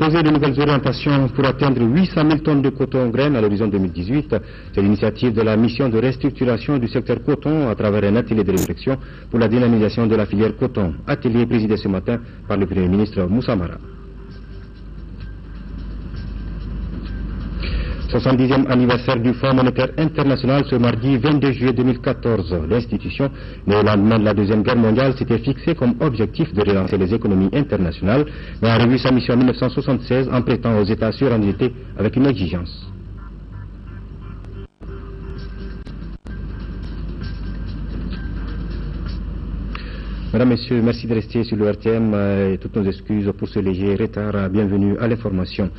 proposer de nouvelles orientations pour atteindre 800 000 tonnes de coton graines à l'horizon 2018. C'est l'initiative de la mission de restructuration du secteur coton à travers un atelier de réflexion pour la dynamisation de la filière coton. Atelier présidé ce matin par le Premier ministre Moussa Mara. 70e anniversaire du Fonds monétaire international ce mardi 22 juillet 2014. L'institution, née au lendemain de la Deuxième Guerre mondiale, s'était fixée comme objectif de relancer les économies internationales, mais a revu sa mission en 1976 en prêtant aux États surendettés avec une exigence. Mesdames, Messieurs, merci de rester sur le RTM et toutes nos excuses pour ce léger retard. Bienvenue à l'information.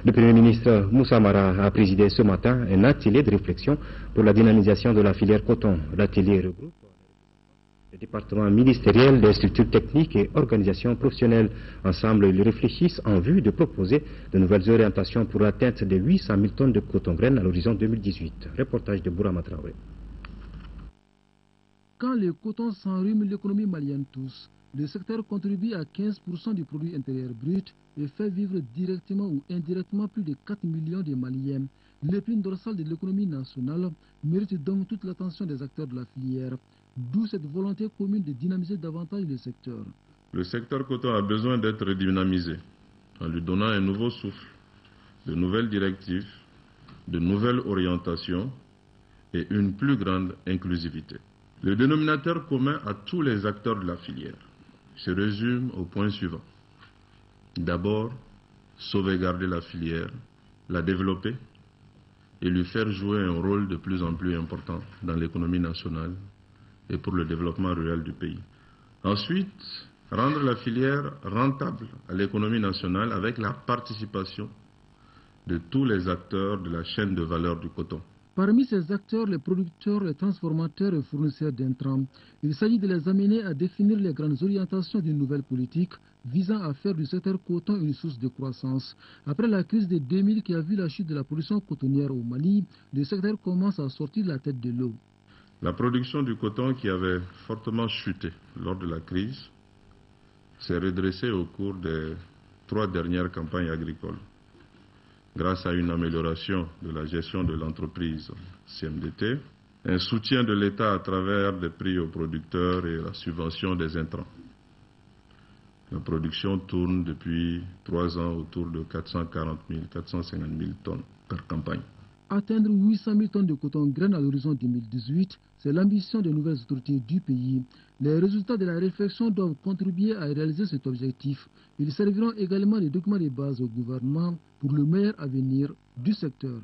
Le Premier ministre Moussa Mara a présidé ce matin un atelier de réflexion pour la dynamisation de la filière coton. L'atelier regroupe les départements ministériels, les structures techniques et organisations professionnelles. Ensemble, ils réfléchissent en vue de proposer de nouvelles orientations pour l'atteinte de 800 000 tonnes de coton graines à l'horizon 2018. Reportage de Bourama Traoré. Quand le coton s'enrhume l'économie malienne tous, le secteur contribue à 15% du produit intérieur brut et fait vivre directement ou indirectement plus de 4 millions de Maliens. L'épine dorsale de l'économie nationale mérite donc toute l'attention des acteurs de la filière, d'où cette volonté commune de dynamiser davantage le secteur. Le secteur coton a besoin d'être dynamisé en lui donnant un nouveau souffle, de nouvelles directives, de nouvelles orientations et une plus grande inclusivité. Le dénominateur commun à tous les acteurs de la filière se résume au point suivant. D'abord, sauvegarder la filière, la développer et lui faire jouer un rôle de plus en plus important dans l'économie nationale et pour le développement rural du pays. Ensuite, rendre la filière rentable à l'économie nationale avec la participation de tous les acteurs de la chaîne de valeur du coton. Parmi ces acteurs, les producteurs, les transformateurs et fournisseurs d'intrants, il s'agit de les amener à définir les grandes orientations d'une nouvelle politique visant à faire du secteur coton une source de croissance. Après la crise de 2000 qui a vu la chute de la production cotonnière au Mali, le secteur commence à sortir la tête de l'eau. La production du coton qui avait fortement chuté lors de la crise s'est redressée au cours des 3 dernières campagnes agricoles, grâce à une amélioration de la gestion de l'entreprise CMDT, un soutien de l'État à travers des prix aux producteurs et la subvention des intrants. La production tourne depuis 3 ans autour de 440 000, 450 000 tonnes par campagne. Atteindre 800 000 tonnes de coton graines à l'horizon 2018, c'est l'ambition des nouvelles autorités du pays. Les résultats de la réflexion doivent contribuer à réaliser cet objectif. Ils serviront également de documents de base au gouvernement pour le meilleur avenir du secteur.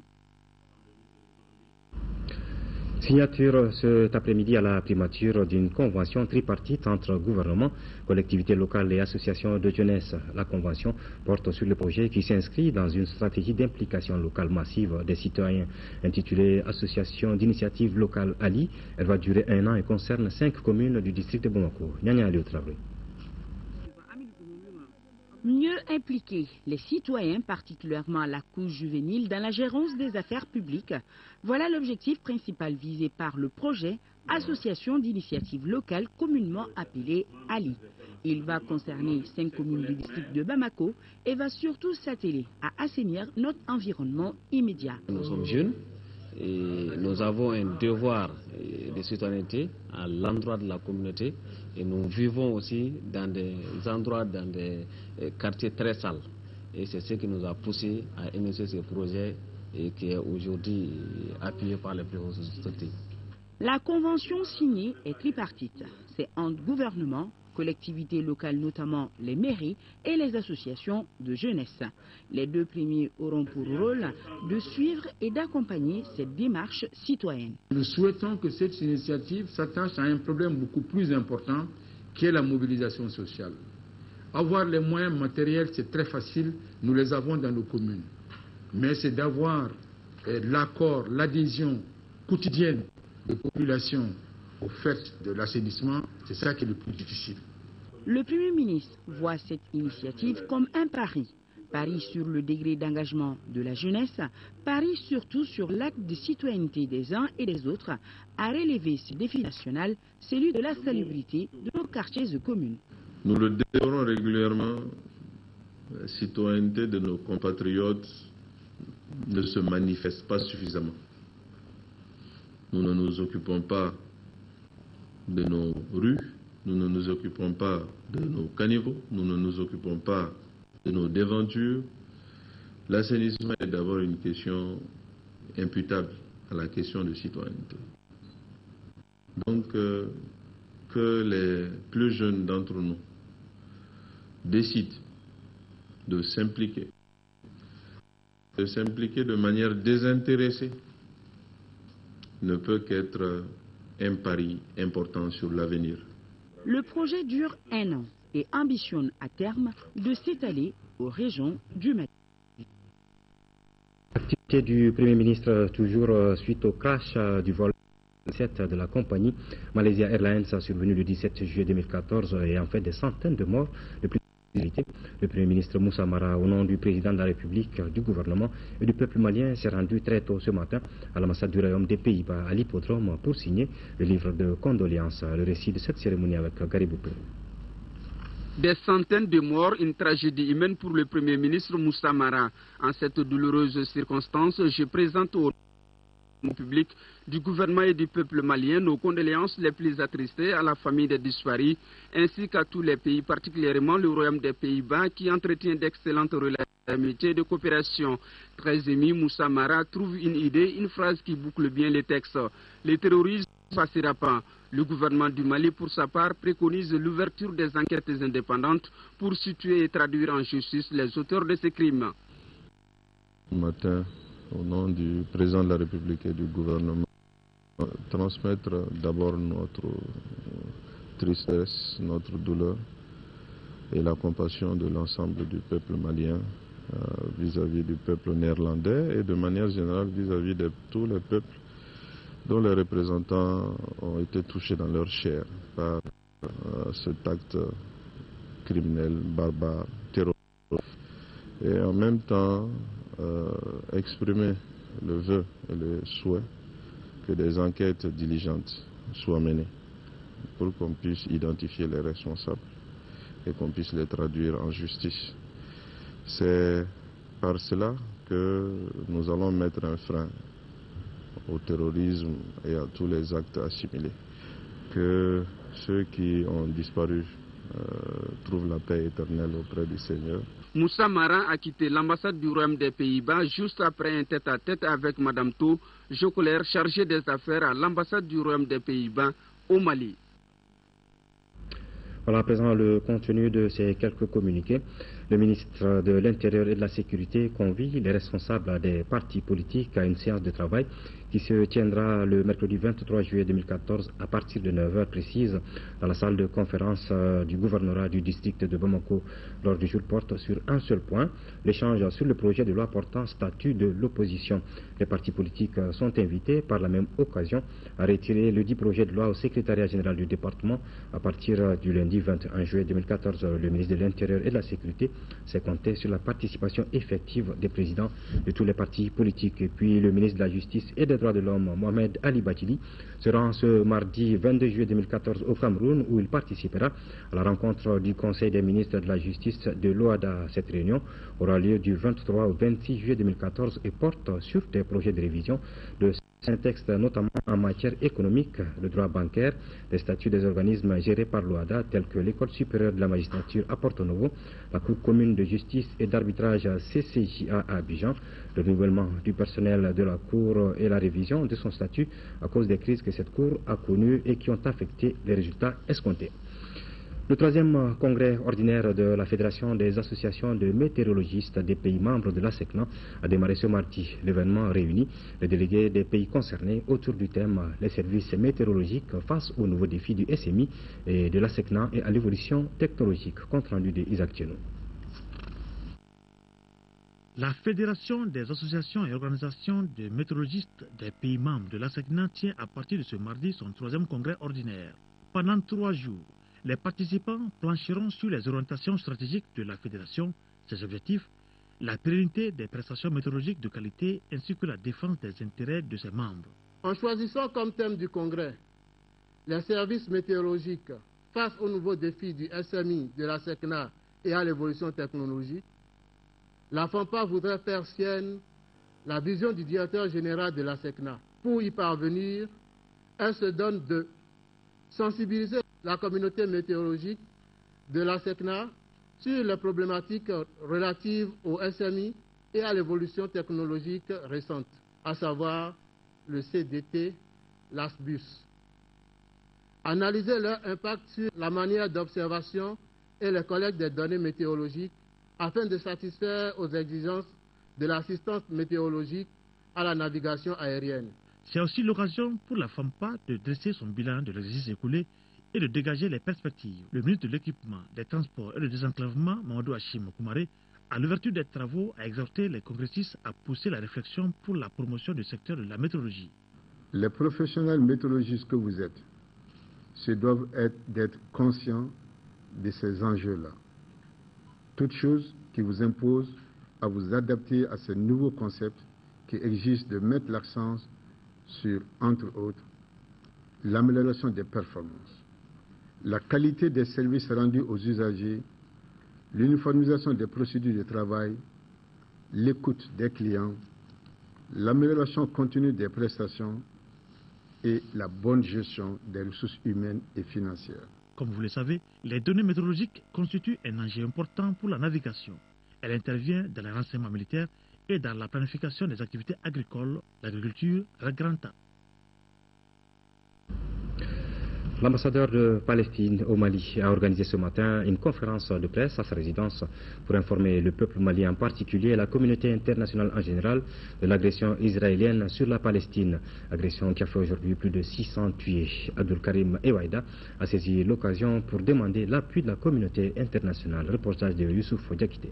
Signature cet après-midi à la primature d'une convention tripartite entre gouvernement, collectivités locales et associations de jeunesse. La convention porte sur le projet qui s'inscrit dans une stratégie d'implication locale massive des citoyens intitulée Association d'initiative locale Ali. Elle va durer 1 an et concerne 5 communes du district de Bamako. Nyanya Ali au travail. Mieux impliquer les citoyens, particulièrement la couche juvénile, dans la gérance des affaires publiques, voilà l'objectif principal visé par le projet Association d'initiative locale communément appelé Ali. Il va concerner 5 communes du district de Bamako et va surtout s'atteler à assainir notre environnement immédiat. Nous sommes jeunes et nous avons un devoir de citoyenneté à l'endroit de la communauté et nous vivons aussi dans des endroits, dans des quartiers très sales. Et c'est ce qui nous a poussé à initier ce projet et qui est aujourd'hui appuyé par les plus hautes autorités. La convention signée est tripartite. C'est entre gouvernement, collectivités locales, notamment les mairies et les associations de jeunesse. Les 2 premiers auront pour rôle de suivre et d'accompagner cette démarche citoyenne. Nous souhaitons que cette initiative s'attache à un problème beaucoup plus important qui est la mobilisation sociale. Avoir les moyens matériels, c'est très facile, nous les avons dans nos communes. Mais c'est d'avoir l'accord, l'adhésion quotidienne des populations au fait de l'assainissement, c'est ça qui est le plus difficile. Le Premier ministre voit cette initiative comme un pari. Pari sur le degré d'engagement de la jeunesse, pari surtout sur l'acte de citoyenneté des uns et des autres à relever ce défi national, celui de la salubrité de nos quartiers et communes. Nous le déplorons régulièrement, citoyenneté de nos compatriotes ne se manifeste pas suffisamment. Nous ne nous occupons pas de nos rues, nous ne nous occupons pas de nos caniveaux, nous ne nous occupons pas de nos déventures. L'assainissement est d'abord une question imputable à la question de citoyenneté. Donc, que les plus jeunes d'entre nous décident de s'impliquer de manière désintéressée ne peut qu'être un pari important sur l'avenir. Le projet dure 1 an et ambitionne à terme de s'étaler aux régions du Mali. L'activité du Premier ministre, toujours suite au crash du vol de la compagnie Malaysia Airlines survenu le 17 juillet 2014 et en fait des centaines de morts. Le Premier ministre Moussa Mara, au nom du président de la République, du gouvernement et du peuple malien, s'est rendu très tôt ce matin à l'ambassade du Royaume des Pays-Bas à l'hippodrome pour signer le livre de condoléances. Le récit de cette cérémonie avec Garibou. Des centaines de morts, une tragédie humaine pour le Premier ministre Moussa Mara. En cette douloureuse circonstance, je présente au public du gouvernement et du peuple malien nos condoléances les plus attristées à la famille des disparus, ainsi qu'à tous les pays, particulièrement le Royaume des Pays-Bas qui entretient d'excellentes relations d'amitié et de coopération. Très ému, Moussa Mara trouve une idée, une phrase qui boucle bien les textes. Les terroristes ne passera pas. Le gouvernement du Mali, pour sa part, préconise l'ouverture des enquêtes indépendantes pour situer et traduire en justice les auteurs de ces crimes. Ce matin, au nom du président de la République et du gouvernement, transmettre d'abord notre tristesse, notre douleur et la compassion de l'ensemble du peuple malien vis-à-vis du peuple néerlandais et de manière générale vis-à-vis de tous les peuples dont les représentants ont été touchés dans leur chair par cet acte criminel, barbare, terroriste. Et en même temps, exprimer le vœu et le souhait que des enquêtes diligentes soient menées pour qu'on puisse identifier les responsables et qu'on puisse les traduire en justice. C'est par cela que nous allons mettre un frein au terrorisme et à tous les actes assimilés. Que ceux qui ont disparu trouvent la paix éternelle auprès du Seigneur. Moussa Mara a quitté l'ambassade du Royaume des Pays-Bas juste après un tête-à-tête avec Mme To Jocoler, chargée des affaires à l'ambassade du Royaume des Pays-Bas au Mali. Voilà à présent le contenu de ces quelques communiqués. Le ministre de l'Intérieur et de la Sécurité convie les responsables des partis politiques à une séance de travail qui se tiendra le mercredi 23 juillet 2014 à partir de 9h précises dans la salle de conférence du gouvernorat du district de Bamako. L'ordre du jour porte sur un seul point, l'échange sur le projet de loi portant statut de l'opposition. Les partis politiques sont invités par la même occasion à retirer le dit projet de loi au secrétariat général du département à partir du lundi 21 juillet 2014. Le ministre de l'Intérieur et de la Sécurité s'est compté sur la participation effective des présidents de tous les partis politiques. Et puis le ministre de la Justice et des Droits de l'Homme, Mohamed Ali Bachili, se rend ce mardi 22 juillet 2014 au Cameroun où il participera à la rencontre du Conseil des ministres de la Justice de l'OADA. Cette réunion aura lieu du 23 au 26 juillet 2014 et porte sur des projets de révision de certains textes, notamment en matière économique, le droit bancaire, les statuts des organismes gérés par l'OADA tels que l'École supérieure de la magistrature à Porto Novo, la Cour commune de justice et d'arbitrage CCJA à Abidjan, le renouvellement du personnel de la Cour et la révision de son statut à cause des crises que cette Cour a connues et qui ont affecté les résultats escomptés. Le 3e congrès ordinaire de la Fédération des associations de météorologistes des pays membres de l'ASECNA a démarré ce mardi. L'événement réunit les délégués des pays concernés autour du thème « Les services météorologiques face aux nouveaux défis du SMI et de l'ASECNA et à l'évolution technologique ». Compte rendu de Isaac Tchenou. La Fédération des associations et organisations de météorologistes des pays membres de l'ASECNA tient à partir de ce mardi son 3e congrès ordinaire. Pendant 3 jours, les participants plancheront sur les orientations stratégiques de la Fédération, ses objectifs, la pérennité des prestations météorologiques de qualité ainsi que la défense des intérêts de ses membres. En choisissant comme thème du congrès les services météorologiques face aux nouveaux défis du SMI, de la SECNA et à l'évolution technologique, la FAMPA voudrait faire sienne la vision du directeur général de la SECNA. Pour y parvenir, elle se donne de sensibiliser la communauté météorologique de la SECNA sur les problématiques relatives au SMI et à l'évolution technologique récente, à savoir le CDT, l'ASBUS. Analyser leur impact sur la manière d'observation et la collecte des données météorologiques afin de satisfaire aux exigences de l'assistance météorologique à la navigation aérienne. C'est aussi l'occasion pour la FAMPA de dresser son bilan de l'exercice écoulé et de dégager les perspectives. Le ministre de l'Équipement, des Transports et du Désenclavement, Mamadou Hachim Koumaré, à l'ouverture des travaux, a exhorté les congressistes à pousser la réflexion pour la promotion du secteur de la météorologie. Les professionnels météorologistes que vous êtes se doivent d'être conscients de ces enjeux-là. Toute chose qui vous impose à vous adapter à ces nouveaux concepts qui exigent de mettre l'accent sur, entre autres, l'amélioration des performances, la qualité des services rendus aux usagers, l'uniformisation des procédures de travail, l'écoute des clients, l'amélioration continue des prestations et la bonne gestion des ressources humaines et financières. Comme vous le savez, les données météorologiques constituent un enjeu important pour la navigation. Elle intervient dans le renseignement militaire et dans la planification des activités agricoles, l'agriculture, la grande table. L'ambassadeur de Palestine au Mali a organisé ce matin une conférence de presse à sa résidence pour informer le peuple malien en particulier et la communauté internationale en général de l'agression israélienne sur la Palestine. Agression qui a fait aujourd'hui plus de 600 tués. Abdul Karim Ewaïda a saisi l'occasion pour demander l'appui de la communauté internationale. Reportage de Youssouf Diakité.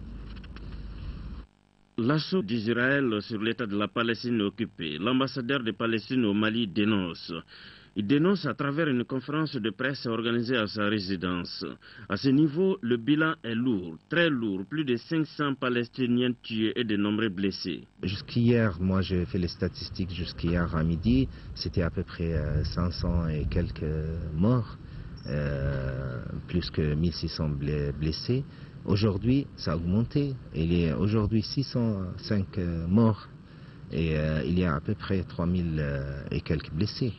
L'assaut d'Israël sur l'État de la Palestine occupé. L'ambassadeur de Palestine au Mali dénonce. Il dénonce à travers une conférence de presse organisée à sa résidence. À ce niveau, le bilan est lourd, très lourd. Plus de 500 Palestiniens tués et de nombreux blessés. Jusqu'hier, moi j'ai fait les statistiques jusqu'hier à midi. C'était à peu près 500 et quelques morts, plus que 1600 blessés. Aujourd'hui, ça a augmenté. Il y a aujourd'hui 605 morts et il y a à peu près 3000 et quelques blessés.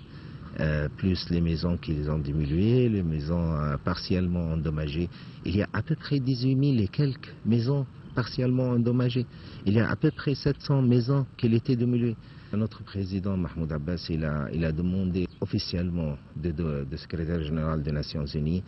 Plus les maisons qu'ils ont diminuées, les maisons partiellement endommagées. Il y a à peu près 18 000 et quelques maisons partiellement endommagées. Il y a à peu près 700 maisons qui étaient démolies. Notre président Mahmoud Abbas, il a demandé officiellement de secrétaire général des Nations Unies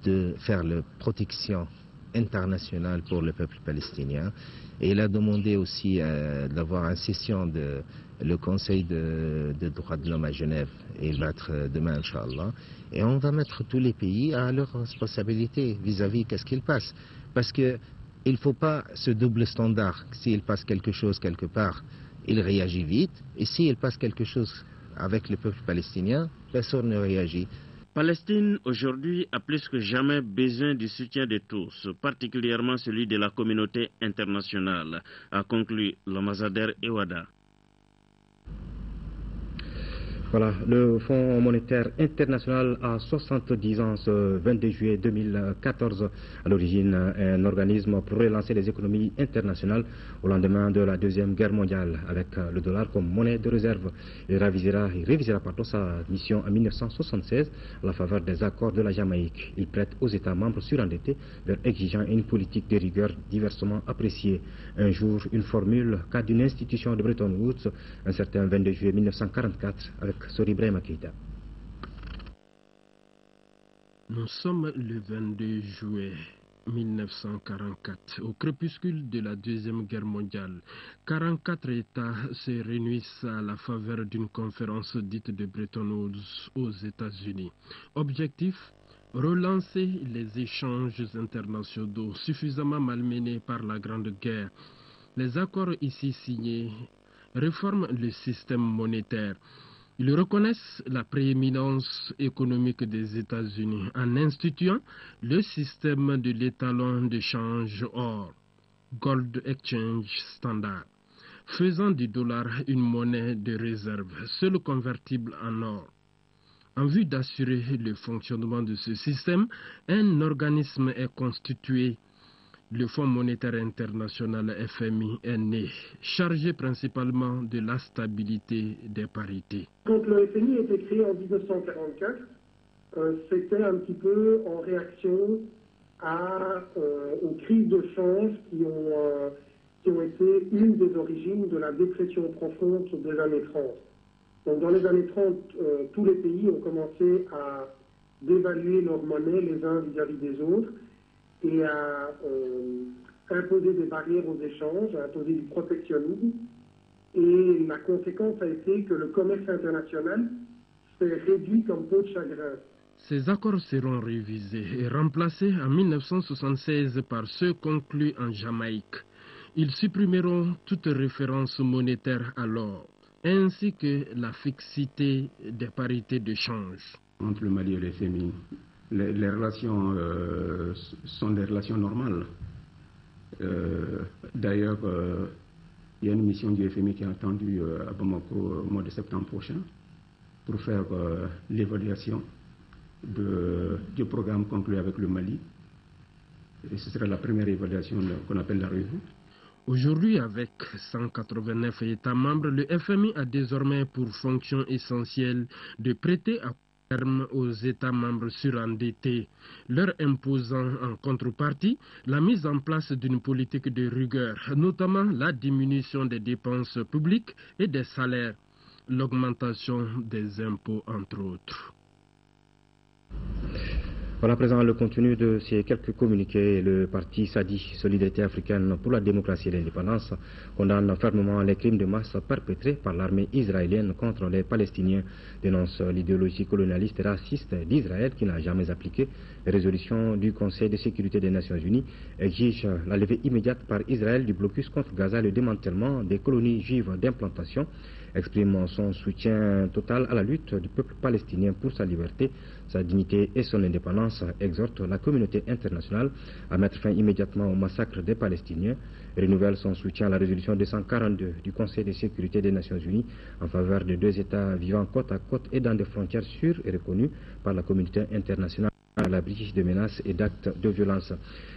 de faire la protection internationale pour le peuple palestinien. Et il a demandé aussi d'avoir une session de le Conseil de droits de l'homme à Genève. Et il va être demain, Inch'Allah. Et on va mettre tous les pays à leur responsabilité vis-à-vis qu'est-ce qu'il passe. Parce qu'il ne faut pas ce double standard. S'il passe quelque chose quelque part, il réagit vite. Et s'il passe quelque chose avec le peuple palestinien, personne ne réagit. Palestine, aujourd'hui, a plus que jamais besoin du soutien de tous, particulièrement celui de la communauté internationale, a conclu l'ambassadeur Ewada. Voilà, le Fonds monétaire international a 70 ans ce 22 juillet 2014. À l'origine, un organisme pour relancer les économies internationales au lendemain de la Deuxième Guerre mondiale, avec le dollar comme monnaie de réserve. Il révisera sa mission en 1976 à la faveur des accords de la Jamaïque. Il prête aux États membres surendettés, leur exigeant une politique de rigueur diversement appréciée. Un jour, une formule qu'a d'une institution de Bretton Woods, un certain 22 juillet 1944, avec Sori Brahima Keïta. Nous sommes le 22 juillet 1944, au crépuscule de la Deuxième Guerre mondiale. 44 États se réunissent à la faveur d'une conférence dite de Bretton Woods aux États-Unis. Objectif: relancer les échanges internationaux suffisamment malmenés par la Grande Guerre. Les accords ici signés réforment le système monétaire. Ils reconnaissent la prééminence économique des États-Unis en instituant le système de l'étalon de change or, Gold Exchange Standard, faisant du dollar une monnaie de réserve, seule convertible en or. En vue d'assurer le fonctionnement de ce système, un organisme est constitué, Le Fonds monétaire international FMI est né, chargé principalement de la stabilité des parités. Quand le FMI a été créé en 1944, c'était un petit peu en réaction aux crises de change qui ont été une des origines de la dépression profonde des années 30. Donc dans les années 30, tous les pays ont commencé à dévaluer leur monnaie les uns vis-à-vis des autres et à imposer des barrières aux échanges, à imposer du protectionnisme. Et la conséquence a été que le commerce international s'est réduit comme peau de chagrin. Ces accords seront révisés et remplacés en 1976 par ceux conclus en Jamaïque. Ils supprimeront toute référence monétaire à l'or, ainsi que la fixité des parités de change. Entre le Mali et le FMI, les relations sont des relations normales. D'ailleurs, il y a une mission du FMI qui est attendue à Bamako au mois de septembre prochain pour faire l'évaluation du programme conclu avec le Mali. Et ce sera la première évaluation qu'on appelle la revue. Aujourd'hui, avec 189 États membres, le FMI a désormais pour fonction essentielle de prêter à terme aux États membres surendettés, leur imposant en contrepartie la mise en place d'une politique de rigueur, notamment la diminution des dépenses publiques et des salaires, l'augmentation des impôts entre autres. Voilà à présent le contenu de ces quelques communiqués. Le parti SADI, Solidarité africaine pour la démocratie et l'indépendance, condamne fermement les crimes de masse perpétrés par l'armée israélienne contre les Palestiniens, dénonce l'idéologie colonialiste et raciste d'Israël qui n'a jamais appliqué les résolutions du Conseil de sécurité des Nations Unies, exige la levée immédiate par Israël du blocus contre Gaza et le démantèlement des colonies juives d'implantation, exprime son soutien total à la lutte du peuple palestinien pour sa liberté, sa dignité et son indépendance, exhorte la communauté internationale à mettre fin immédiatement au massacre des Palestiniens, renouvelle son soutien à la résolution 242 du Conseil de sécurité des Nations Unies en faveur de deux États vivant côte à côte et dans des frontières sûres et reconnues par la communauté internationale à l'abri de menaces et d'actes de violence.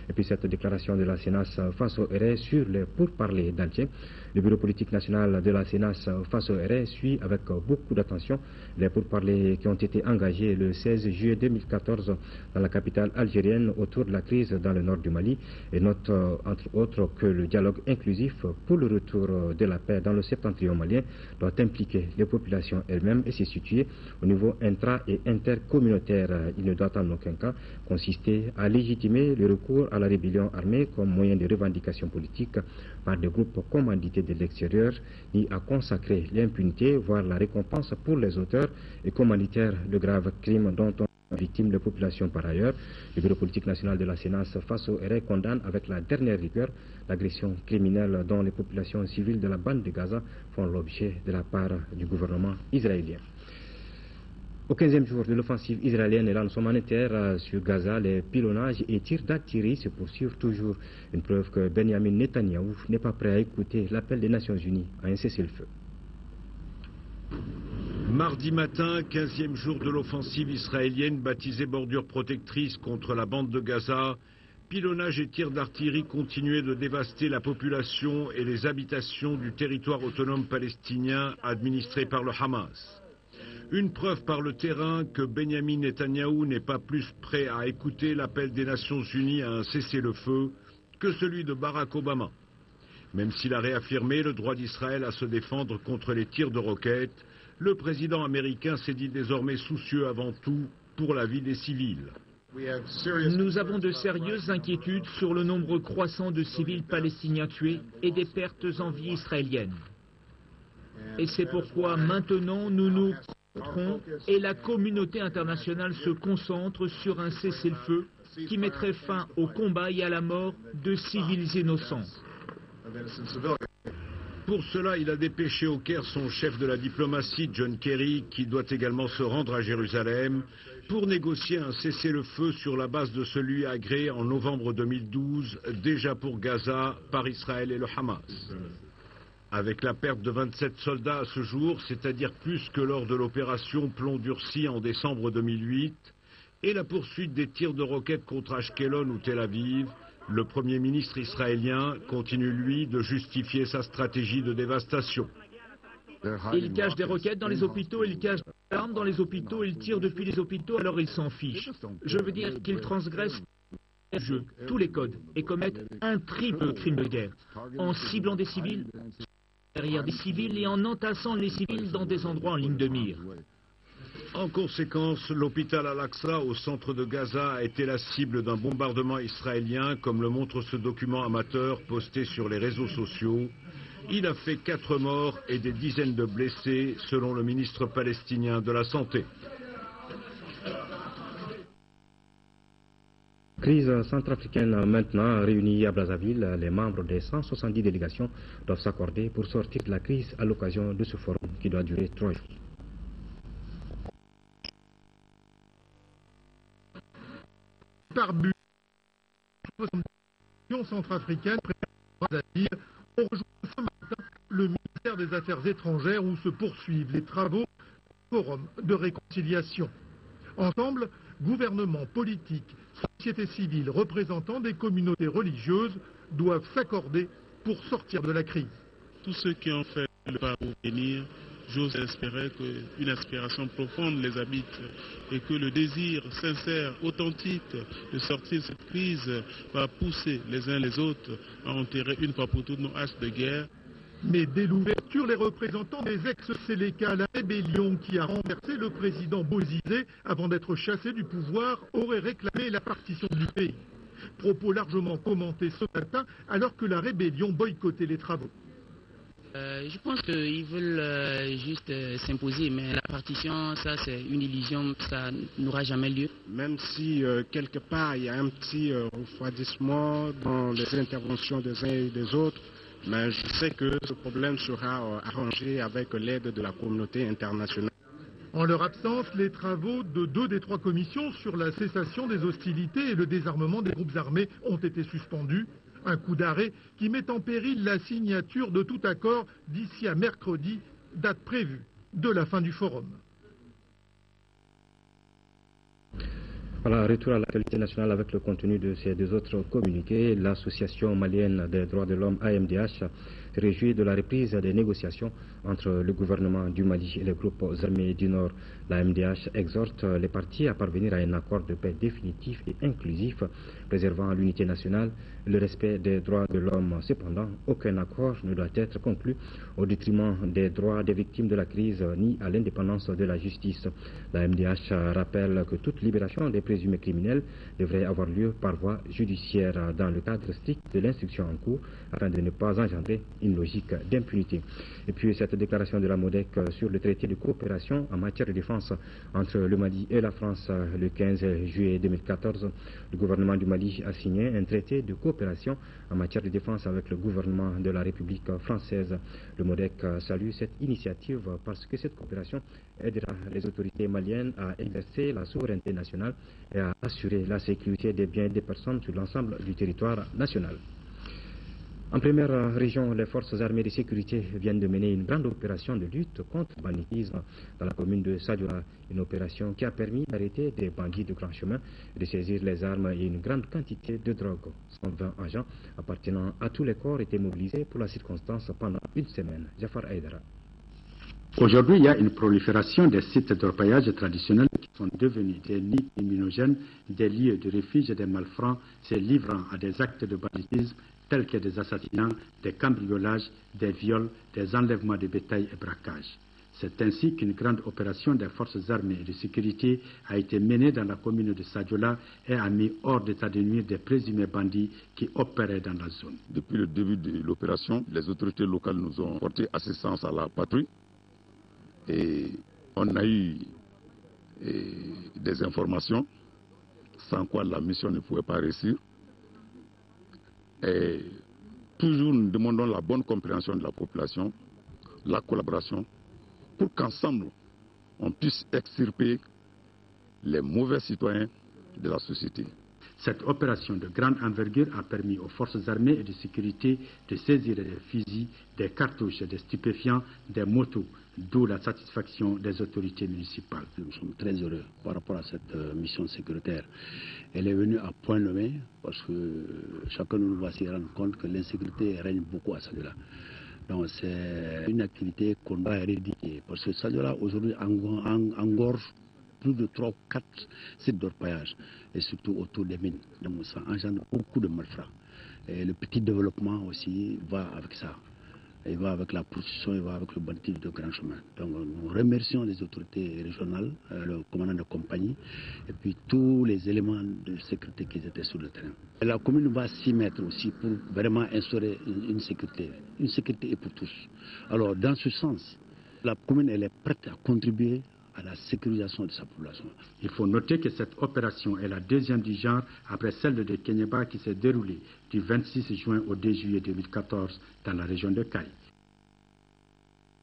Et puis cette déclaration de la CNAS face au RS sur les pourparlers d'Alger. Le bureau politique national de la CNAS face au RS suit avec beaucoup d'attention les pourparlers qui ont été engagés le 16 juillet 2014 dans la capitale algérienne autour de la crise dans le nord du Mali et note entre autres que le dialogue inclusif pour le retour de la paix dans le septentrion malien doit impliquer les populations elles-mêmes et se situer au niveau intra- et intercommunautaire. Il ne doit en aucun cas consister à légitimer le recours à la rébellion armée comme moyen de revendication politique par des groupes commandités de l'extérieur, ni à consacrer l'impunité, voire la récompense pour les auteurs et commanditaires de graves crimes dont on victime les populations par ailleurs. Le bureau politique national de la CNAS face au RS condamne avec la dernière rigueur l'agression criminelle dont les populations civiles de la bande de Gaza font l'objet de la part du gouvernement israélien. Au 15e jour de l'offensive israélienne et là nous sommes en terre sur Gaza, les pilonnages et tirs d'artillerie se poursuivent toujours. Une preuve que Benjamin Netanyahou n'est pas prêt à écouter l'appel des Nations Unies à un cessez-le-feu. Mardi matin, 15e jour de l'offensive israélienne baptisée bordure protectrice contre la bande de Gaza, pilonnages et tirs d'artillerie continuaient de dévaster la population et les habitations du territoire autonome palestinien administré par le Hamas. Une preuve par le terrain que Benjamin Netanyahou n'est pas plus prêt à écouter l'appel des Nations Unies à un cessez-le-feu que celui de Barack Obama. Même s'il a réaffirmé le droit d'Israël à se défendre contre les tirs de roquettes, le président américain s'est dit désormais soucieux avant tout pour la vie des civils. Nous avons de sérieuses inquiétudes sur le nombre croissant de civils palestiniens tués et des pertes en vie israéliennes. Et c'est pourquoi maintenant nous nous concentrons et la communauté internationale se concentre sur un cessez-le-feu qui mettrait fin au combat et à la mort de civils innocents. Pour cela, il a dépêché au Caire son chef de la diplomatie, John Kerry, qui doit également se rendre à Jérusalem pour négocier un cessez-le-feu sur la base de celui agréé en novembre 2012, déjà pour Gaza, par Israël et le Hamas. Avec la perte de 27 soldats à ce jour, c'est-à-dire plus que lors de l'opération Plomb durci en décembre 2008, et la poursuite des tirs de roquettes contre Ashkelon ou Tel Aviv, Le Premier ministre israélien continue, lui, de justifier sa stratégie de dévastation. Ils cachent des roquettes dans les hôpitaux, ils cachent des armes dans les hôpitaux, ils tirent depuis les hôpitaux, alors ils s'en fichent. Je veux dire qu'ils transgressent tous les codes et commettent un triple crime de guerre en ciblant des civils, derrière des civils et en entassant les civils dans des endroits en ligne de mire. En conséquence, l'hôpital Al-Aqsa au centre de Gaza a été la cible d'un bombardement israélien, comme le montre ce document amateur posté sur les réseaux sociaux. Il a fait 4 morts et des dizaines de blessés, selon le ministre palestinien de la Santé. Crise centrafricaine maintenant réunie à Brazzaville, les membres des 170 délégations doivent s'accorder pour sortir de la crise à l'occasion de ce forum qui doit durer 3 jours. Par but, l'Union centrafricaine Brazzaville ont rejoint ce matin le ministère des Affaires étrangères où se poursuivent les travaux du forum de réconciliation. Ensemble, gouvernement, politique, société civile, représentants des communautés religieuses doivent s'accorder pour sortir de la crise. Tous ceux qui ont fait le pas pour venir, j'ose espérer qu'une aspiration profonde les habite et que le désir sincère, authentique de sortir de cette crise va pousser les uns les autres à enterrer une fois pour toutes nos haches de guerre. Mais dès l'ouverture, les représentants des ex-Séléka, la rébellion qui a renversé le président Bozizé avant d'être chassé du pouvoir, auraient réclamé la partition du pays. Propos largement commentés ce matin alors que la rébellion boycottait les travaux. Je pense qu'ils veulent juste s'imposer, mais la partition, ça c'est une illusion, ça n'aura jamais lieu. Même si quelque part il y a un petit refroidissement dans les interventions des uns et des autres, mais je sais que ce problème sera arrangé avec l'aide de la communauté internationale. En leur absence, les travaux de 2 des 3 commissions sur la cessation des hostilités et le désarmement des groupes armés ont été suspendus. Un coup d'arrêt qui met en péril la signature de tout accord d'ici à mercredi, date prévue de la fin du forum. Voilà, retour à l'actualité nationale avec le contenu de ces 2 autres communiqués. L'association malienne des droits de l'homme AMDH se réjouit de la reprise des négociations entre le gouvernement du Mali et les groupes armés du Nord. L'AMDH exhorte les parties à parvenir à un accord de paix définitif et inclusif, préservant l'unité nationale et le respect des droits de l'homme. Cependant, aucun accord ne doit être conclu au détriment des droits des victimes de la crise ni à l'indépendance de la justice. L'AMDH rappelle que toute libération des présumés criminels devrait avoir lieu par voie judiciaire dans le cadre strict de l'instruction en cours afin de ne pas engendrer une logique d'impunité. Et puis cette déclaration de la MODEC sur le traité de coopération en matière de défense entre le Mali et la France le 15 juillet 2014. Le gouvernement du Mali a signé un traité de coopération en matière de défense avec le gouvernement de la République française. Le MODEC salue cette initiative parce que cette coopération aidera les autorités maliennes à exercer la souveraineté nationale et à assurer la sécurité des biens et des personnes sur l'ensemble du territoire national. En première région, les forces armées de sécurité viennent de mener une grande opération de lutte contre le banditisme dans la commune de Sadiola, une opération qui a permis d'arrêter des bandits de grand chemin et de saisir les armes et une grande quantité de drogue. 120 agents appartenant à tous les corps étaient mobilisés pour la circonstance pendant une semaine. Jafar Aïdara. Aujourd'hui, il y a une prolifération des sites d'orpaillage traditionnels qui sont devenus des nids immunogènes, des lieux de refuge des malfrats, se livrant à des actes de banditisme tels que des assassinats, des cambriolages, des viols, des enlèvements de bétail et braquages. C'est ainsi qu'une grande opération des forces armées et de sécurité a été menée dans la commune de Sadiola et a mis hors d'état de nuire des présumés bandits qui opéraient dans la zone. Depuis le début de l'opération, les autorités locales nous ont porté assistance à la patrouille et on a eu des informations sans quoi la mission ne pouvait pas réussir. Et toujours nous demandons la bonne compréhension de la population, la collaboration, pour qu'ensemble on puisse extirper les mauvais citoyens de la société. Cette opération de grande envergure a permis aux forces armées et de sécurité de saisir des fusils, des cartouches, des stupéfiants, des motos, d'où la satisfaction des autorités municipales. Nous sommes très heureux par rapport à cette mission sécuritaire. Elle est venue à point nommé parce que chacun de nous va s'y rendre compte que l'insécurité règne beaucoup à Sadio-La. Donc c'est une activité qu'on doit éradiquer parce que Sadio-La aujourd'hui engorge plus de 3 ou 4 sites d'orpaillage et surtout autour des mines. Donc ça engendre beaucoup de malfrats. Et le petit développement aussi va avec ça. Il va avec la prostitution, il va avec le banditisme de grand chemin. Donc nous remercions les autorités régionales, le commandant de compagnie et puis tous les éléments de sécurité qui étaient sur le terrain. Et la commune va s'y mettre aussi pour vraiment instaurer une sécurité. Une sécurité est pour tous. Alors dans ce sens, la commune elle est prête à contribuer à la sécurisation de sa population. Il faut noter que cette opération est la deuxième du genre après celle de Kenyeba qui s'est déroulée du 26 juin au 2 juillet 2014 dans la région de Caille.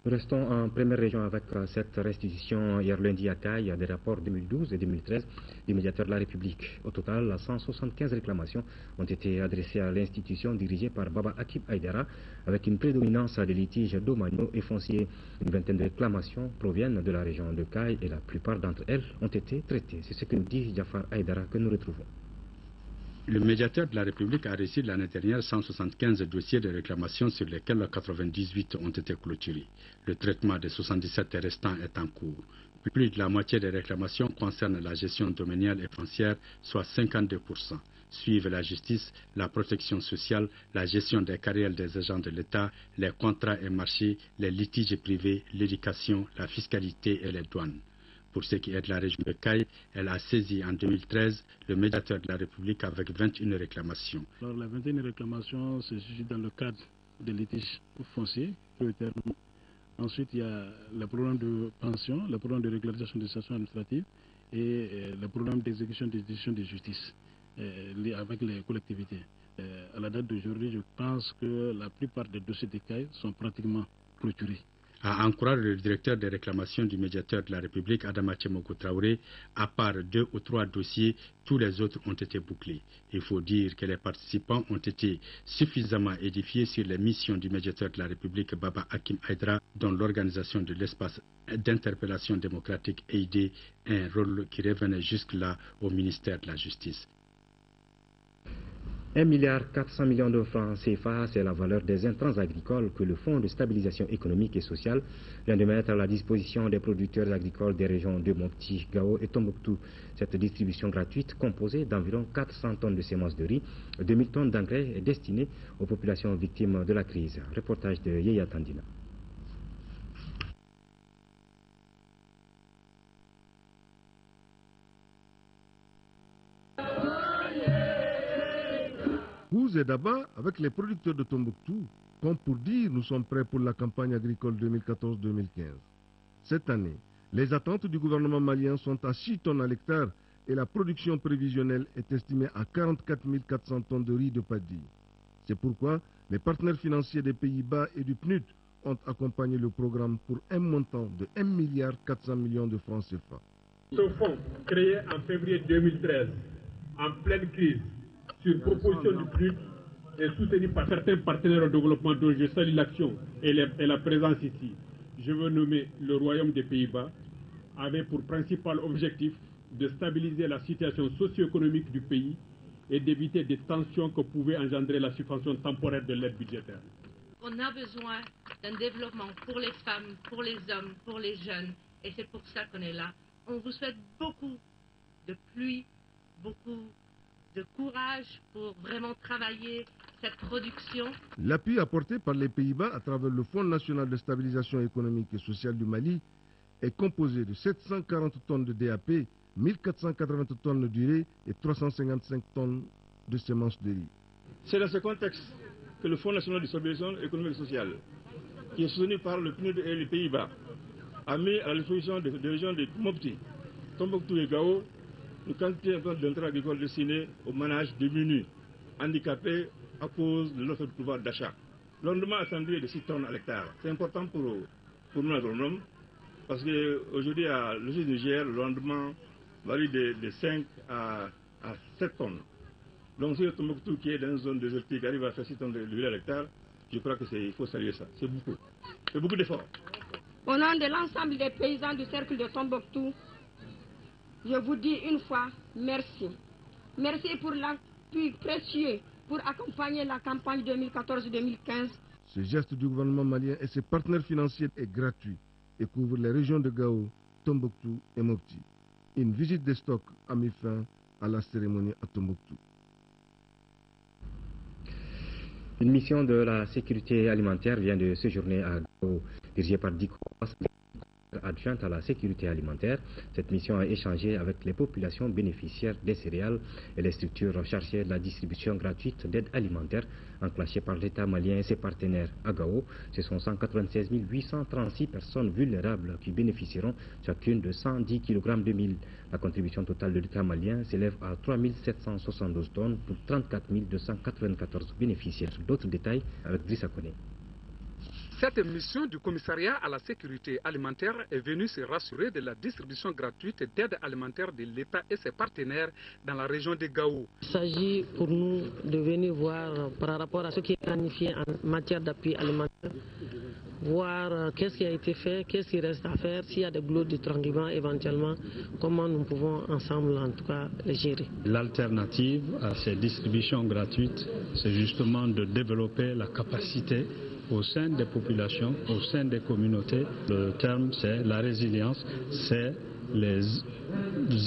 Nous restons en première région avec cette restitution hier lundi à Caille des rapports 2012 et 2013 du médiateur de la République. Au total, 175 réclamations ont été adressées à l'institution dirigée par Baba Hakim Aïdara avec une prédominance des litiges domaniaux et fonciers. Une vingtaine de réclamations proviennent de la région de Caille et la plupart d'entre elles ont été traitées. C'est ce que nous dit Jafar Aïdara que nous retrouvons. Le médiateur de la République a reçu l'année dernière 175 dossiers de réclamation sur lesquels 98 ont été clôturés. Le traitement des 77 restants est en cours. Plus de la moitié des réclamations concernent la gestion domaniale et foncière, soit 52%. Suivent la justice, la protection sociale, la gestion des carrières des agents de l'État, les contrats et marchés, les litiges privés, l'éducation, la fiscalité et les douanes. Pour ce qui est de la région de Caille, elle a saisi en 2013 le médiateur de la République avec 21 réclamations. Alors, la 21 réclamations se situent dans le cadre des litiges fonciers prioritairement. Ensuite, il y a le programme de pension, le programme de régularisation des situations administratives et le programme d'exécution des décisions de justice avec les collectivités. À la date d'aujourd'hui, je pense que la plupart des dossiers de Caille sont pratiquement clôturés. À en croire le directeur des réclamations du médiateur de la République, Adama Tchemokou Traoré, à part 2 ou 3 dossiers, tous les autres ont été bouclés. Il faut dire que les participants ont été suffisamment édifiés sur les missions du médiateur de la République, Baba Hakim Aïdara, dont l'organisation de l'espace d'interpellation démocratique aidé, un rôle qui revenait jusque-là au ministère de la Justice. 1,4 milliard de francs CFA, c'est la valeur des intrants agricoles que le Fonds de stabilisation économique et sociale vient de mettre à la disposition des producteurs agricoles des régions de Mopti, Gao et Tombouctou. Cette distribution gratuite, composée d'environ 400 tonnes de semences de riz, 2000 tonnes d'engrais, est destinée aux populations victimes de la crise. Reportage de Yeya Tandina. Vous et Daba, avec les producteurs de Tombouctou, comme pour dire nous sommes prêts pour la campagne agricole 2014-2015. Cette année, les attentes du gouvernement malien sont à 6 tonnes à l'hectare et la production prévisionnelle est estimée à 44 400 tonnes de riz de paddy. C'est pourquoi les partenaires financiers des Pays-Bas et du PNUD ont accompagné le programme pour un montant de 1,4 milliard de francs CFA. Ce fonds, créé en février 2013, en pleine crise, sur proposition du PNUD, est soutenu par certains partenaires au développement dont je salue l'action et la présence ici. Je veux nommer le Royaume des Pays-Bas, avait pour principal objectif de stabiliser la situation socio-économique du pays et d'éviter des tensions que pouvait engendrer la suspension temporaire de l'aide budgétaire. On a besoin d'un développement pour les femmes, pour les hommes, pour les jeunes, et c'est pour ça qu'on est là. On vous souhaite beaucoup de pluie, beaucoup de courage pour vraiment travailler cette production. L'appui apporté par les Pays-Bas à travers le Fonds national de stabilisation économique et sociale du Mali est composé de 740 tonnes de DAP, 1480 tonnes d'urée et 355 tonnes de semences de riz. C'est dans ce contexte que le Fonds national de stabilisation économique et sociale, qui est soutenu par le PNUD et les Pays-Bas, a mis à la disposition des régions de Mopti, Tombouctou et Gao une quantité d'intrants agricoles destinés au ménages démunis, handicapés à cause de l'offre de pouvoir d'achat. Le rendement attendu est de 6 tonnes à l'hectare. C'est important pour nous agronomes, parce qu'aujourd'hui, à l'usine du Niger, le rendement varie de 5 à 7 tonnes. Donc si le Tombouctou qui est dans une zone désertique arrive à faire 6 tonnes de l'huile à l'hectare, je crois qu'il faut saluer ça. C'est beaucoup. C'est beaucoup d'efforts. Au nom de l'ensemble des paysans du cercle de Tombouctou, je vous dis une fois merci. Merci pour l'appui précieux pour accompagner la campagne 2014-2015. Ce geste du gouvernement malien et ses partenaires financiers est gratuit et couvre les régions de Gao, Tombouctou et Mopti. Une visite des stocks a mis fin à la cérémonie à Tombouctou. Une mission de la sécurité alimentaire vient de séjourner à Gao, dirigée par Diko, adjointe à la sécurité alimentaire. Cette mission a échangé avec les populations bénéficiaires des céréales et les structures chargées de la distribution gratuite d'aide alimentaire enclenchée par l'État malien et ses partenaires. À Gao, ce sont 196 836 personnes vulnérables qui bénéficieront chacune de 110 kg de mil. La contribution totale de l'État malien s'élève à 3 772 tonnes pour 34 294 bénéficiaires. D'autres détails avec Drissa Kone. Cette mission du commissariat à la sécurité alimentaire est venue se rassurer de la distribution gratuite d'aide alimentaire de l'État et ses partenaires dans la région de Gao. Il s'agit pour nous de venir voir par rapport à ce qui est planifié en matière d'appui alimentaire, voir qu'est-ce qui a été fait, qu'est-ce qui reste à faire, s'il y a des boulots d'étranglement éventuellement, comment nous pouvons ensemble en tout cas les gérer. L'alternative à ces distributions gratuites, c'est justement de développer la capacité au sein des populations, au sein des communautés. Le terme, c'est la résilience, c'est les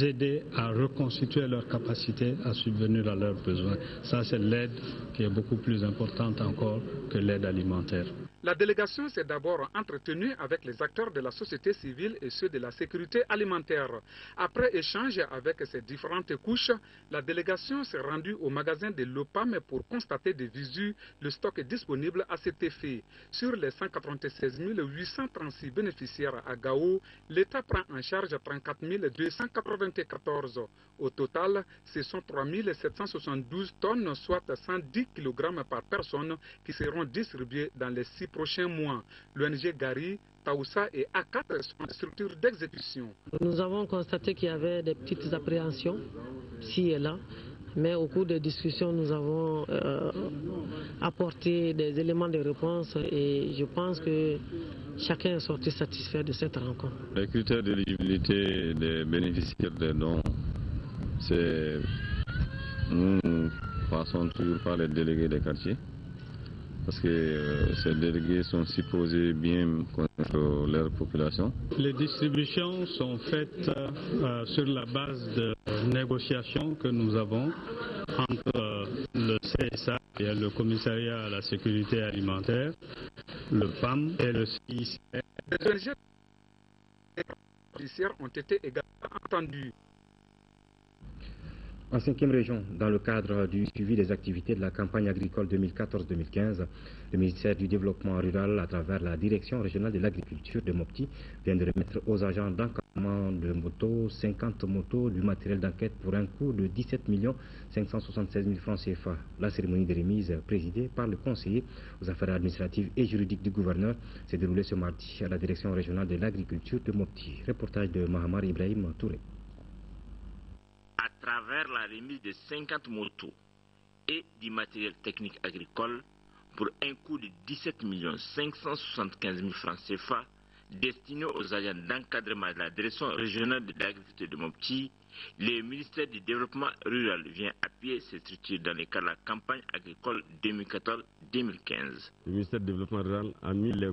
aider à reconstituer leur capacité à subvenir à leurs besoins. Ça, c'est l'aide qui est beaucoup plus importante encore que l'aide alimentaire. La délégation s'est d'abord entretenue avec les acteurs de la société civile et ceux de la sécurité alimentaire. Après échange avec ces différentes couches, la délégation s'est rendue au magasin de l'OPAM pour constater de visu le stock disponible à cet effet. Sur les 196 836 bénéficiaires à Gao, l'État prend en charge 34 294. Au total, ce sont 3 772 tonnes, soit 110 kg par personne, qui seront distribuées dans les 6 prochains mois. L'ONG Gari, Taoussa et A4 sont des structures d'exécution. Nous avons constaté qu'il y avait des petites appréhensions, ci et là, mais au cours des discussions, nous avons apporté des éléments de réponse et je pense que chacun est sorti satisfait de cette rencontre. Les critères d'éligibilité des bénéficiaires des dons, c'est nous passons toujours par les délégués des quartiers. Parce que ces délégués sont supposés bien connaître leur population. Les distributions sont faites sur la base de négociations que nous avons entre le CSA et le commissariat à la sécurité alimentaire, le PAM et le CICR. Les ONG judiciaires ont été également entendus. En 5e région, dans le cadre du suivi des activités de la campagne agricole 2014-2015, le ministère du Développement rural, à travers la Direction régionale de l'agriculture de Mopti, vient de remettre aux agents d'encadrement de motos 50 motos du matériel d'enquête pour un coût de 17 576 000 francs CFA. La cérémonie de remise, présidée par le conseiller aux affaires administratives et juridiques du gouverneur, s'est déroulée ce mardi à la Direction régionale de l'agriculture de Mopti. Reportage de Mahamar Ibrahim Touré. À travers la remise de 50 motos et du matériel technique agricole pour un coût de 17 575 000 francs CFA destinés aux agents d'encadrement de la direction régionale de l'agriculture de Mopti, le ministère du Développement rural vient appuyer ces structures dans le cadre de la campagne agricole 2014-2015. Le ministère du Développement rural a mis les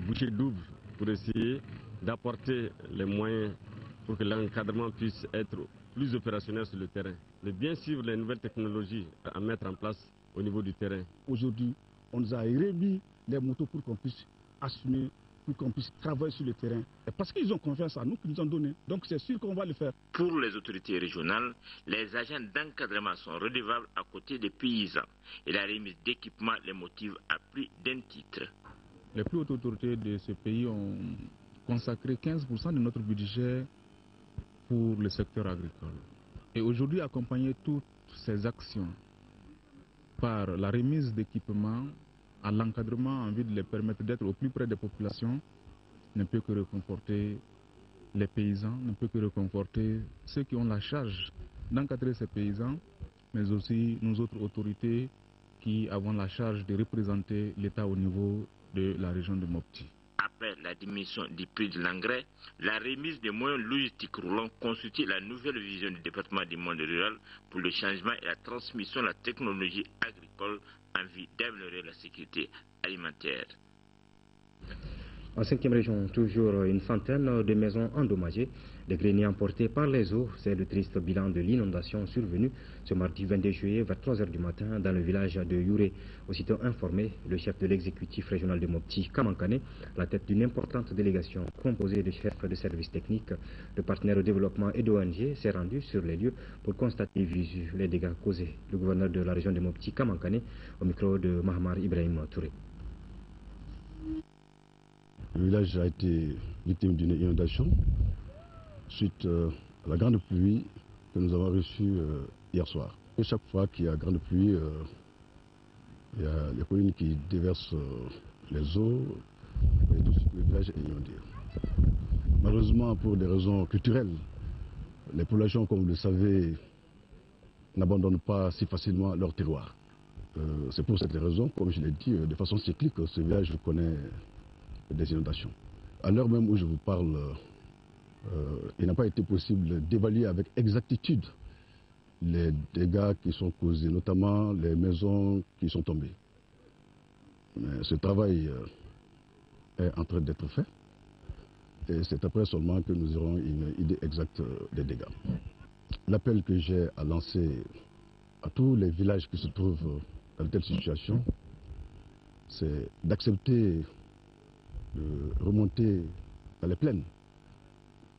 bouchées doubles pour essayer d'apporter les moyens pour que l'encadrement puisse être plus opérationnel sur le terrain, de bien suivre les nouvelles technologies à mettre en place au niveau du terrain. Aujourd'hui, on nous a remis les motos pour qu'on puisse assumer, pour qu'on puisse travailler sur le terrain. Et parce qu'ils ont confiance en nous, qu'ils nous ont donné. Donc c'est sûr qu'on va le faire. Pour les autorités régionales, les agents d'encadrement sont redevables à côté des paysans. Et la remise d'équipements les motive à plus d'un titre. Les plus hautes autorités de ce pays ont consacré 15% de notre budget pour le secteur agricole. Et aujourd'hui, accompagner toutes ces actions par la remise d'équipements à l'encadrement en vue de les permettre d'être au plus près des populations ne peut que réconforter les paysans, ne peut que réconforter ceux qui ont la charge d'encadrer ces paysans, mais aussi nous autres autorités qui avons la charge de représenter l'État au niveau de la région de Mopti. À Après la diminution du prix de l'engrais, la remise des moyens logistiques roulants constitue la nouvelle vision du département du monde rural pour le changement et la transmission de la technologie agricole en vue d'améliorer la sécurité alimentaire. En 5e région, toujours une centaine de maisons endommagées, des greniers emportés par les eaux. C'est le triste bilan de l'inondation survenue ce mardi 22 juillet vers 3 h du matin dans le village de Youré. Aussitôt informé, le chef de l'exécutif régional de Mopti, Kamankane, la tête d'une importante délégation composée de chefs de services techniques, de partenaires au développement et d'ONG, s'est rendu sur les lieux pour constater visu les dégâts causés. Le gouverneur de la région de Mopti, Kamankane, au micro de Mahamar Ibrahim Touré. Le village a été victime d'une inondation suite à la grande pluie que nous avons reçue hier soir. Et chaque fois qu'il y a grande pluie, il y a les collines qui déversent les eaux et le village est inondé. Malheureusement, pour des raisons culturelles, les populations, comme vous le savez, n'abandonnent pas si facilement leur terroir. C'est pour cette raison, comme je l'ai dit, de façon cyclique, ce village connaît des inondations. À l'heure même où je vous parle, il n'a pas été possible d'évaluer avec exactitude les dégâts qui sont causés, notamment les maisons qui sont tombées. Mais ce travail est en train d'être fait et c'est après seulement que nous aurons une idée exacte des dégâts. L'appel que j'ai à lancer à tous les villages qui se trouvent dans une telle situation, c'est d'accepter de remonter dans les plaines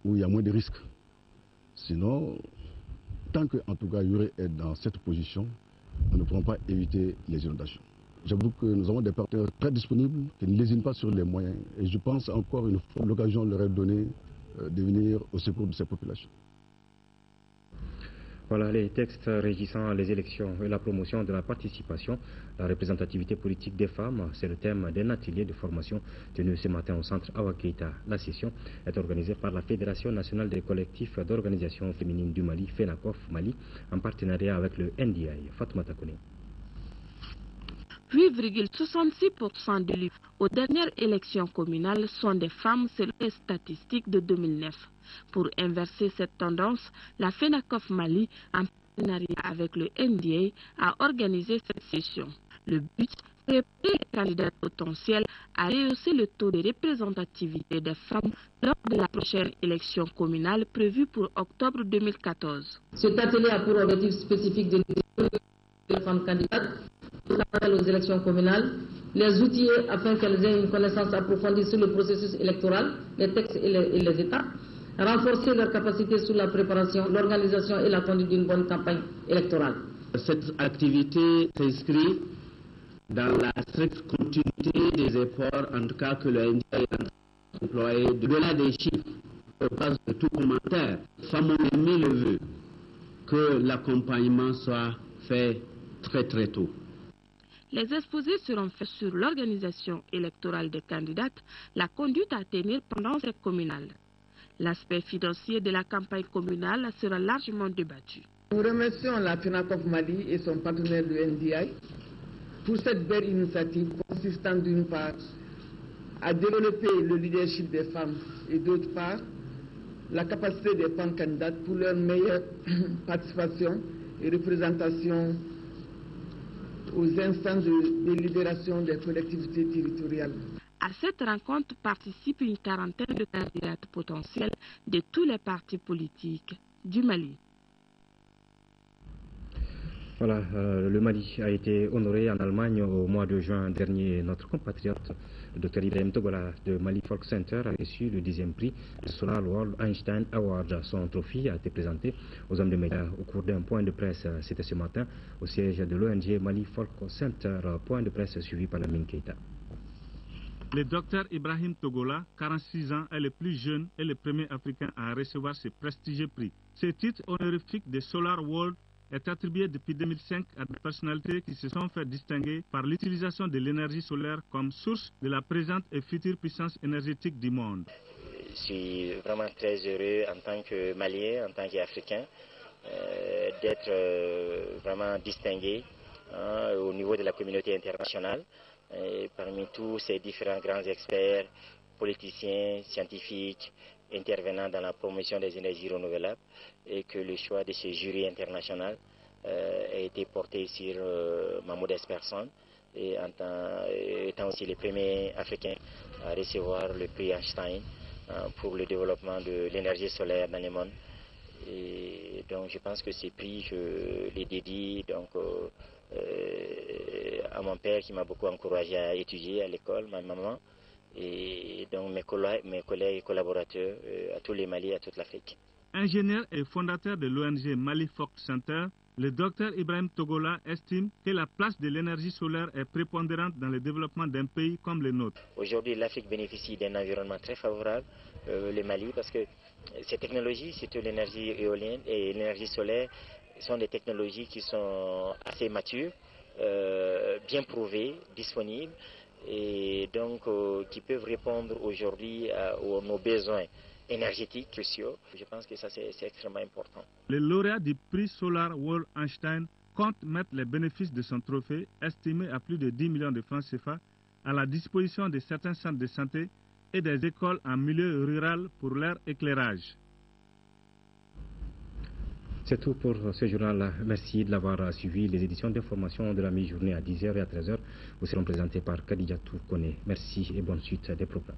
où il y a moins de risques. Sinon, tant que en tout cas Youré est dans cette position, nous ne pourrons pas éviter les inondations. J'avoue que nous avons des partenaires très disponibles qui ne lésinent pas sur les moyens et je pense encore une fois l'occasion leur est donnée de venir au secours de ces populations. Voilà les textes régissant les élections et la promotion de la participation, la représentativité politique des femmes. C'est le thème d'un atelier de formation tenu ce matin au centre Awa Keïta. La session est organisée par la Fédération nationale des collectifs d'organisations féminines du Mali, FENACOF Mali, en partenariat avec le NDI. Fatoumata Kone. 8,66% de l'élus aux dernières élections communales sont des femmes selon les statistiques de 2009. Pour inverser cette tendance, la FENACOF Mali, en partenariat avec le NDA, a organisé cette session. Le but est de préparer les candidats potentiels à rehausser le taux de représentativité des femmes lors de la prochaine élection communale prévue pour octobre 2014. Cet atelier a pour objectif spécifique de les femmes candidates aux élections communales, les outils afin qu'elles aient une connaissance approfondie sur le processus électoral, les textes et les étapes, renforcer leur capacité sur la préparation, l'organisation et la conduite d'une bonne campagne électorale. Cette activité s'inscrit dans la stricte continuité des efforts, en tout cas que le NDA a employé. Au-delà des chiffres, au base de tout commentaire, femmes ont émis le vœu que l'accompagnement soit fait très très tôt. Les exposés seront faits sur l'organisation électorale des candidates, la conduite à tenir pendant ces communales. L'aspect financier de la campagne communale sera largement débattu. Nous remercions la FENACOF Mali et son partenaire du NDI pour cette belle initiative consistant d'une part à développer le leadership des femmes et d'autre part la capacité des femmes candidates pour leur meilleure participation et représentation aux instances de délibération des collectivités territoriales. À cette rencontre participent une quarantaine de candidates potentielles de tous les partis politiques du Mali. Voilà, le Mali a été honoré en Allemagne au mois de juin dernier. Notre compatriote, le Dr Ibrahim Togola de Mali Folk Center, a reçu le 10e prix du Solar World Einstein Award. Son trophée a été présenté aux hommes de médias au cours d'un point de presse. C'était ce matin au siège de l'ONG Mali Folk Center, point de presse suivi par la Keïta. Le Dr Ibrahim Togola, 46 ans, est le plus jeune et le premier Africain à recevoir ce prestigieux prix. Ce titre honorifique de Solar World est attribué depuis 2005 à des personnalités qui se sont fait distinguer par l'utilisation de l'énergie solaire comme source de la présente et future puissance énergétique du monde. Je suis vraiment très heureux en tant que Malien, en tant qu'Africain, d'être vraiment distingué au niveau de la communauté internationale. Et parmi tous ces différents grands experts politiciens, scientifiques, intervenant dans la promotion des énergies renouvelables, et que le choix de ce jury international a été porté sur ma modeste personne, et étant aussi les premiers Africains à recevoir le prix Einstein pour le développement de l'énergie solaire dans le monde. Et donc je pense que ces prix, je les dédie donc, à mon père qui m'a beaucoup encouragé à étudier à l'école, ma maman, et donc mes collègues et collaborateurs à tous les Mali, à toute l'Afrique. Ingénieur et fondateur de l'ONG Mali Folk Center, le docteur Ibrahim Togola estime que la place de l'énergie solaire est prépondérante dans le développement d'un pays comme le nôtre. Aujourd'hui, l'Afrique bénéficie d'un environnement très favorable, le Mali, parce que ces technologies, surtout l'énergie éolienne et l'énergie solaire, sont des technologies qui sont assez matures, bien prouvées, disponibles, et donc qui peuvent répondre aujourd'hui à nos besoins énergétiques cruciaux. Je pense que ça c'est extrêmement important. Le lauréat du prix Solar World Einstein compte mettre les bénéfices de son trophée, estimé à plus de 10 millions de francs CFA, à la disposition de certains centres de santé et des écoles en milieu rural pour leur éclairage. C'est tout pour ce journal. Merci de l'avoir suivi. Les éditions d'information de la mi-journée à 10h et à 13h vous seront présentées par Khadija Toukone. Merci et bonne suite des programmes.